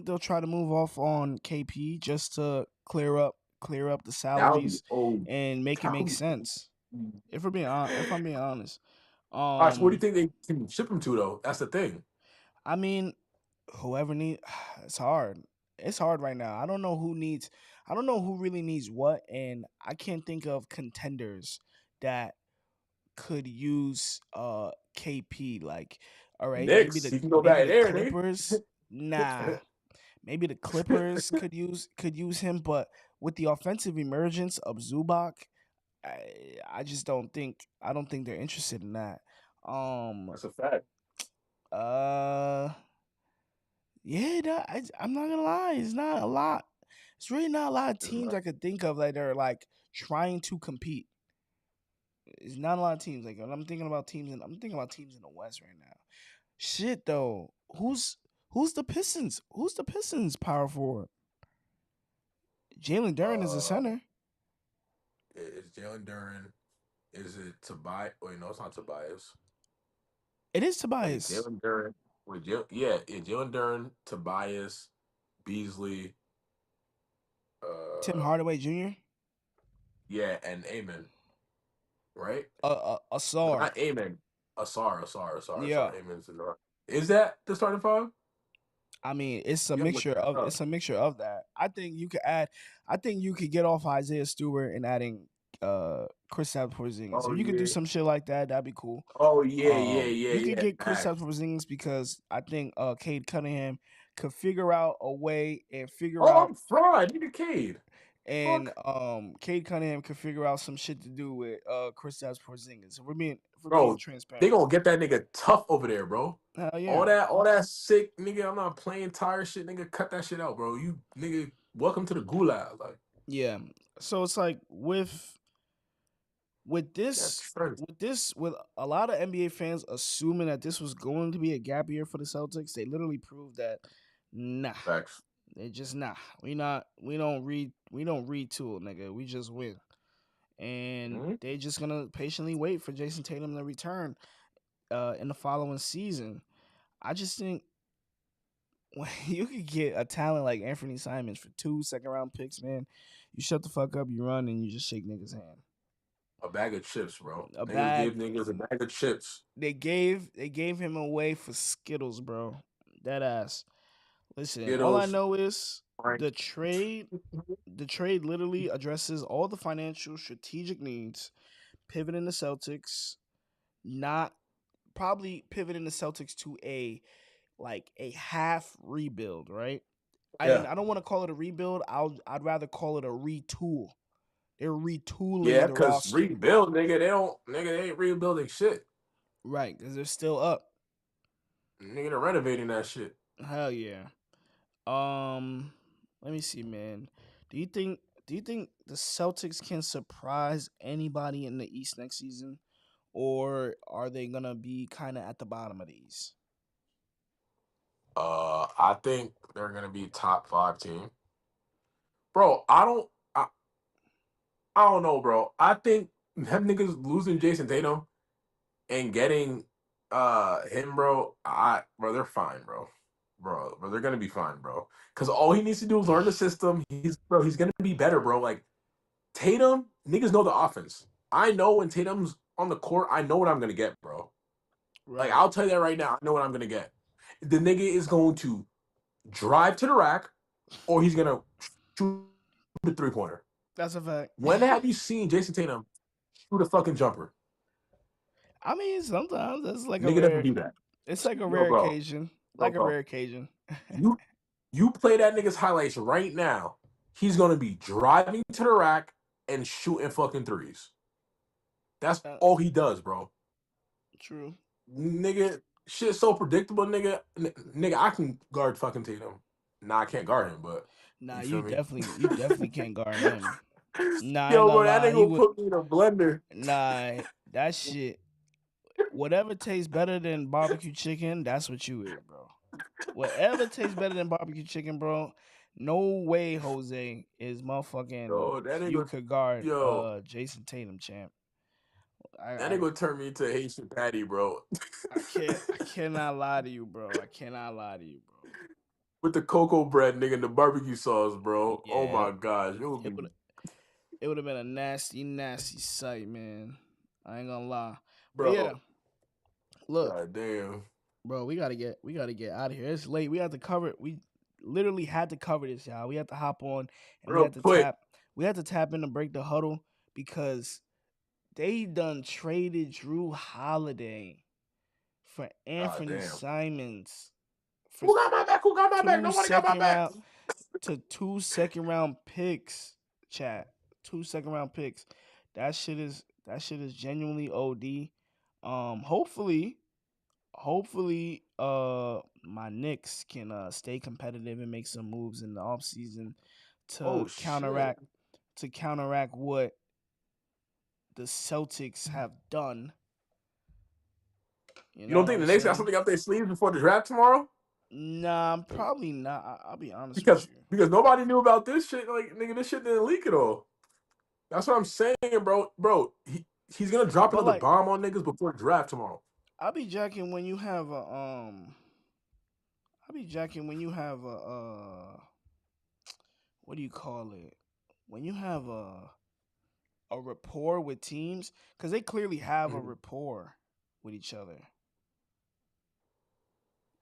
[SPEAKER 1] they'll try to move off on KP just to clear up the
[SPEAKER 2] That would be
[SPEAKER 1] salaries
[SPEAKER 2] oh,
[SPEAKER 1] and make it
[SPEAKER 2] that would
[SPEAKER 1] make
[SPEAKER 2] be.
[SPEAKER 1] sense. If I'm being honest,
[SPEAKER 2] All right, so what do you
[SPEAKER 1] um,
[SPEAKER 2] think they can ship him to though? That's the thing.
[SPEAKER 1] I mean, whoever need it's hard. It's hard right now. I don't know who needs. I don't know who really needs what, and I can't think of contenders that could use KP. Like, all right,
[SPEAKER 2] Knicks, you can go
[SPEAKER 1] maybe
[SPEAKER 2] back
[SPEAKER 1] the
[SPEAKER 2] there,
[SPEAKER 1] Clippers. Nah,
[SPEAKER 2] nigga.
[SPEAKER 1] maybe the Clippers could use him, but with the offensive emergence of Zubac, I just don't think they're interested in that. Um
[SPEAKER 2] That's a fact.
[SPEAKER 1] uh yeah, I'm not gonna lie, it's not a lot. It's really not a lot of
[SPEAKER 2] It's
[SPEAKER 1] teams
[SPEAKER 2] not-
[SPEAKER 1] I could think of that are like trying to compete. It's not a lot of teams. Like when I'm thinking about teams in the West right now. Shit though, who's the Pistons? Who's the Pistons power forward? Jalen Duren is a
[SPEAKER 2] Uh,
[SPEAKER 1] center.
[SPEAKER 2] it's Jalen Duren. Is it Tobias? Wait, no, it's not Tobias.
[SPEAKER 1] It is
[SPEAKER 2] Wait,
[SPEAKER 1] Tobias.
[SPEAKER 2] Jalen Duren. Yeah, Jalen Duren, Tobias, Beasley,
[SPEAKER 1] Tim
[SPEAKER 2] uh,
[SPEAKER 1] Hardaway Jr.
[SPEAKER 2] yeah, and Amen, right?
[SPEAKER 1] Asar.
[SPEAKER 2] Not Amen. Asar.
[SPEAKER 1] Yeah.
[SPEAKER 2] Amen's in the. Is that the starting five?
[SPEAKER 1] I mean, it's a
[SPEAKER 2] You gotta look
[SPEAKER 1] mixture
[SPEAKER 2] that
[SPEAKER 1] of
[SPEAKER 2] up.
[SPEAKER 1] that. I think you could get off Isaiah Stewart and adding Kristaps Porzingis.
[SPEAKER 2] Oh
[SPEAKER 1] If you could do
[SPEAKER 2] yeah.
[SPEAKER 1] some shit like that, that'd be cool.
[SPEAKER 2] Oh yeah,
[SPEAKER 1] You could
[SPEAKER 2] yeah.
[SPEAKER 1] get Kristaps
[SPEAKER 2] Facts.
[SPEAKER 1] Porzingis because I think Cade Cunningham could figure out a way and figure
[SPEAKER 2] Oh,
[SPEAKER 1] out
[SPEAKER 2] I'm fried. Nigga Cade.
[SPEAKER 1] and
[SPEAKER 2] Fuck.
[SPEAKER 1] Cade Cunningham could figure out some shit to do with Kristaps Porzingis. If we're being
[SPEAKER 2] Bro, they
[SPEAKER 1] transparent.
[SPEAKER 2] gonna get that nigga tough over there, bro.
[SPEAKER 1] Hell
[SPEAKER 2] All
[SPEAKER 1] yeah.
[SPEAKER 2] that, all that sick nigga. I'm not playing tired shit, nigga. Cut that shit out, bro. You nigga, welcome to the gulag. Like
[SPEAKER 1] Yeah. So it's like with
[SPEAKER 2] that's
[SPEAKER 1] this
[SPEAKER 2] first.
[SPEAKER 1] with a lot of NBA fans assuming that this was going to be a gap year for the Celtics, they literally proved that nah.
[SPEAKER 2] Facts.
[SPEAKER 1] They just nah. We don't retool, nigga. We just win. And
[SPEAKER 2] Mhm.
[SPEAKER 1] they just gonna patiently wait for Jayson Tatum to return in the following season. I just think when you could get a talent like Anfernee Simons for 2 second-round picks, man, you shut the fuck up, you run, and you just shake niggas' hand.
[SPEAKER 2] A bag of chips, bro.
[SPEAKER 1] A
[SPEAKER 2] Niggas
[SPEAKER 1] bag
[SPEAKER 2] give niggas a bag of chips.
[SPEAKER 1] they gave him away for Skittles, bro. That ass. Listen, all I
[SPEAKER 2] Skittles,
[SPEAKER 1] know is
[SPEAKER 2] Frank.
[SPEAKER 1] the trade literally addresses all the financial strategic needs, pivoting the Celtics, not probably pivoting the Celtics to a half rebuild, right? And
[SPEAKER 2] Yeah.
[SPEAKER 1] I don't want to call it a rebuild. I'd rather call it a retool. They're retooling
[SPEAKER 2] Yeah,
[SPEAKER 1] the
[SPEAKER 2] cause
[SPEAKER 1] roster,
[SPEAKER 2] rebuild, they ain't rebuilding shit.
[SPEAKER 1] right? Because they're still up.
[SPEAKER 2] Nigga, they're renovating that shit.
[SPEAKER 1] Hell yeah. Um, Let me see, man. Do you think do you think the Celtics can surprise anybody in the East next season, or are they gonna be kind of at the bottom of the East?
[SPEAKER 2] I think they're gonna be top five team, bro. I don't know, bro. I think them niggas losing Jason Tatum and getting him, bro, they're fine, bro, they're gonna be fine, bro. Because all he needs to do is learn the system. He's gonna be better, bro. Like Tatum, niggas know the offense. I know when Tatum's on the court, I know what I'm gonna get, bro. Like
[SPEAKER 1] Right.
[SPEAKER 2] I'll tell you that right now. I know what I'm gonna get. The nigga is going to drive to the rack, or he's gonna shoot the 3-pointer.
[SPEAKER 1] That's a fact.
[SPEAKER 2] When have you seen Jason Tatum shoot a fucking jumper?
[SPEAKER 1] I mean, sometimes
[SPEAKER 2] Nigga doesn't do that.
[SPEAKER 1] it's like a
[SPEAKER 2] Yo,
[SPEAKER 1] rare
[SPEAKER 2] bro,
[SPEAKER 1] occasion,
[SPEAKER 2] yo,
[SPEAKER 1] like a
[SPEAKER 2] bro.
[SPEAKER 1] rare occasion.
[SPEAKER 2] You you play that nigga's highlights right now. He's gonna be driving to the rack and shooting fucking threes. That's
[SPEAKER 1] uh,
[SPEAKER 2] all he does, bro.
[SPEAKER 1] True.
[SPEAKER 2] Nigga, shit's so predictable, nigga. Nigga, I can guard fucking Tatum. Nah, I can't guard him, but
[SPEAKER 1] Nah,
[SPEAKER 2] you feel me?
[SPEAKER 1] you definitely can't guard him. Nah, I ain't
[SPEAKER 2] Yo,
[SPEAKER 1] gonna
[SPEAKER 2] bro, that
[SPEAKER 1] lie.
[SPEAKER 2] nigga
[SPEAKER 1] He
[SPEAKER 2] will
[SPEAKER 1] would.
[SPEAKER 2] put me in a blender.
[SPEAKER 1] Nah, that shit. Whatever tastes better than barbecue chicken, that's what you eat, bro. Whatever tastes better than barbecue chicken, bro. No way, Jose is motherfucking.
[SPEAKER 2] Yo, that
[SPEAKER 1] You
[SPEAKER 2] nigga,
[SPEAKER 1] could guard
[SPEAKER 2] yo,
[SPEAKER 1] Jason Tatum, champ. I
[SPEAKER 2] that
[SPEAKER 1] I
[SPEAKER 2] nigga turn me into a Haitian patty, bro.
[SPEAKER 1] I cannot lie to you, bro. I cannot lie to you, bro.
[SPEAKER 2] With the cocoa bread, nigga, and the barbecue sauce, bro. Oh
[SPEAKER 1] Yeah,
[SPEAKER 2] my gosh, it would
[SPEAKER 1] it
[SPEAKER 2] be,
[SPEAKER 1] would it would have been a nasty sight, man. I ain't gonna lie. But yeah,
[SPEAKER 2] bro.
[SPEAKER 1] look,
[SPEAKER 2] God damn.
[SPEAKER 1] bro, we gotta get out of here. It's late. We have to cover it. literally had to cover this, y'all. We had to hop on and
[SPEAKER 2] Real quick.
[SPEAKER 1] We had to tap in to break the huddle because they done traded Jrue Holiday for
[SPEAKER 2] God
[SPEAKER 1] Anfernee
[SPEAKER 2] damn.
[SPEAKER 1] Simons for
[SPEAKER 2] Who got my back? Who got my back?
[SPEAKER 1] two
[SPEAKER 2] Nobody got my
[SPEAKER 1] second
[SPEAKER 2] back.
[SPEAKER 1] round to 2 second round picks. Chat 2 second round picks. That shit is genuinely OD. Hopefully, my Knicks can stay competitive and make some moves in the offseason
[SPEAKER 2] Oh
[SPEAKER 1] to
[SPEAKER 2] shit.
[SPEAKER 1] counteract what the Celtics have done. You
[SPEAKER 2] You
[SPEAKER 1] know
[SPEAKER 2] don't
[SPEAKER 1] what
[SPEAKER 2] think
[SPEAKER 1] I'm
[SPEAKER 2] the Knicks got
[SPEAKER 1] saying?
[SPEAKER 2] something up their sleeves before the draft tomorrow?
[SPEAKER 1] Nah, I'm probably not. I'll be honest with
[SPEAKER 2] Because
[SPEAKER 1] you.
[SPEAKER 2] because nobody knew about this shit. Like nigga, this shit didn't leak at all. That's what I'm saying, bro. Bro, he's gonna drop
[SPEAKER 1] But
[SPEAKER 2] another
[SPEAKER 1] like,
[SPEAKER 2] bomb on niggas before the draft tomorrow.
[SPEAKER 1] I'll be jacking when you have a I'll be jacking when you have a what do you call it? When you have a rapport with teams, because they clearly have a
[SPEAKER 2] Mhm.
[SPEAKER 1] rapport with each other.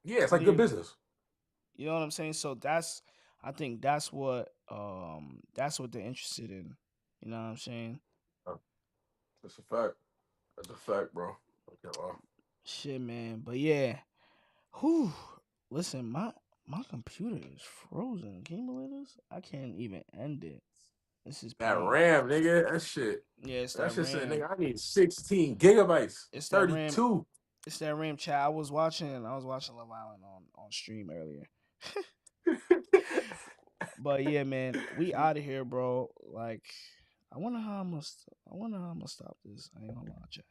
[SPEAKER 2] Yeah, it's like good
[SPEAKER 1] Clearly.
[SPEAKER 2] business.
[SPEAKER 1] You know what I'm saying? So I think that's what they're interested in. You know what I'm saying?
[SPEAKER 2] That's a fact. That's a fact, bro. Okay, well.
[SPEAKER 1] Shit, man. But yeah. Whew. Listen, my computer is frozen. Can you believe this? I can't even end it. This is
[SPEAKER 2] That
[SPEAKER 1] pain.
[SPEAKER 2] RAM, nigga, that shit.
[SPEAKER 1] Yeah, it's
[SPEAKER 2] That
[SPEAKER 1] that
[SPEAKER 2] shit said,
[SPEAKER 1] RAM.
[SPEAKER 2] nigga, I need 16 gigabytes.
[SPEAKER 1] It's that RAM.
[SPEAKER 2] 32.
[SPEAKER 1] It's that RAM chat. I was watching Love Island on stream earlier. But yeah, man, we out of here, bro. Like, I wonder how I'm gonna stop this. I ain't gonna lie, chat.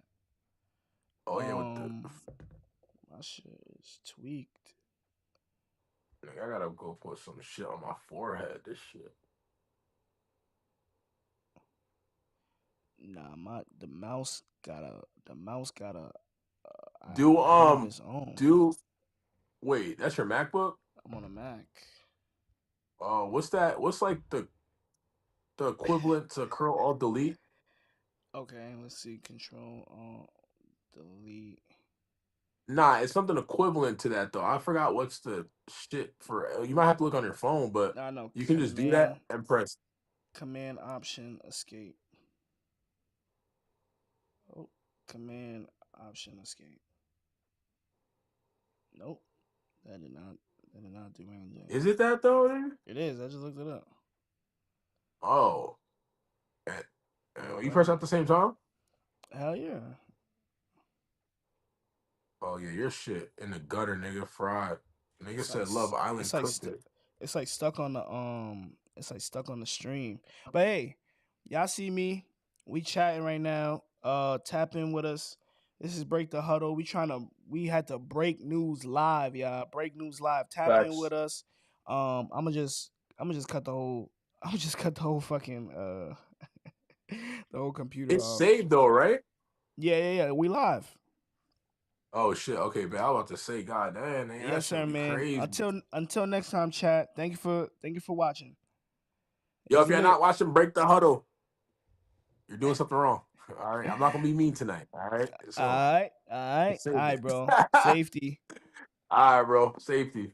[SPEAKER 2] Oh yeah, with the
[SPEAKER 1] Um, my shit is tweaked.
[SPEAKER 2] nigga, I gotta go put some shit on my forehead. This shit.
[SPEAKER 1] Nah, the mouse got
[SPEAKER 2] Do
[SPEAKER 1] a head of its own.
[SPEAKER 2] do wait, that's your MacBook?
[SPEAKER 1] I'm on a Mac.
[SPEAKER 2] What's that? What's like the equivalent to Curl Alt Delete?
[SPEAKER 1] Okay, let's see. Control delete.
[SPEAKER 2] Nah, it's something equivalent to that though. I forgot what's the shit for. You might have to look on your phone, but
[SPEAKER 1] No, no.
[SPEAKER 2] you can just do that
[SPEAKER 1] Command
[SPEAKER 2] and press.
[SPEAKER 1] Command Option Escape. Oh, Command Option Escape. Nope. That did not. That did not do anything.
[SPEAKER 2] Is it that though? Nigga?
[SPEAKER 1] It is. I just looked it up.
[SPEAKER 2] Oh, and,
[SPEAKER 1] Yo,
[SPEAKER 2] you
[SPEAKER 1] what?
[SPEAKER 2] press at the same time?
[SPEAKER 1] Hell yeah.
[SPEAKER 2] Oh yeah, your shit in the gutter, nigga. Fried. Nigga
[SPEAKER 1] It's like
[SPEAKER 2] said Love
[SPEAKER 1] it's
[SPEAKER 2] Island
[SPEAKER 1] like
[SPEAKER 2] cooked
[SPEAKER 1] st-
[SPEAKER 2] it.
[SPEAKER 1] it's like stuck on the it's like stuck on the stream. But hey, y'all see me? We chatting right now. Tap in with us. This is Break the Huddle. We had to break news live, y'all. Break news live. Tap in
[SPEAKER 2] Facts.
[SPEAKER 1] with us. I'm gonna just cut the whole I'm gonna just cut the whole fucking the whole computer
[SPEAKER 2] It's
[SPEAKER 1] off.
[SPEAKER 2] saved though, right?
[SPEAKER 1] Yeah. We live.
[SPEAKER 2] Oh shit. Okay, but I was about to say, God damn, nigga, that
[SPEAKER 1] Yes,
[SPEAKER 2] shit
[SPEAKER 1] sir,
[SPEAKER 2] be
[SPEAKER 1] man.
[SPEAKER 2] crazy.
[SPEAKER 1] Until next time, chat. Thank you for watching. It
[SPEAKER 2] Yo,
[SPEAKER 1] was
[SPEAKER 2] if you're
[SPEAKER 1] lit.
[SPEAKER 2] not watching Break the Huddle, you're doing something wrong. All right, I'm not gonna be mean tonight. All right, so
[SPEAKER 1] All right,
[SPEAKER 2] it's safe.
[SPEAKER 1] bro. Safety.
[SPEAKER 2] All right, bro. Safety.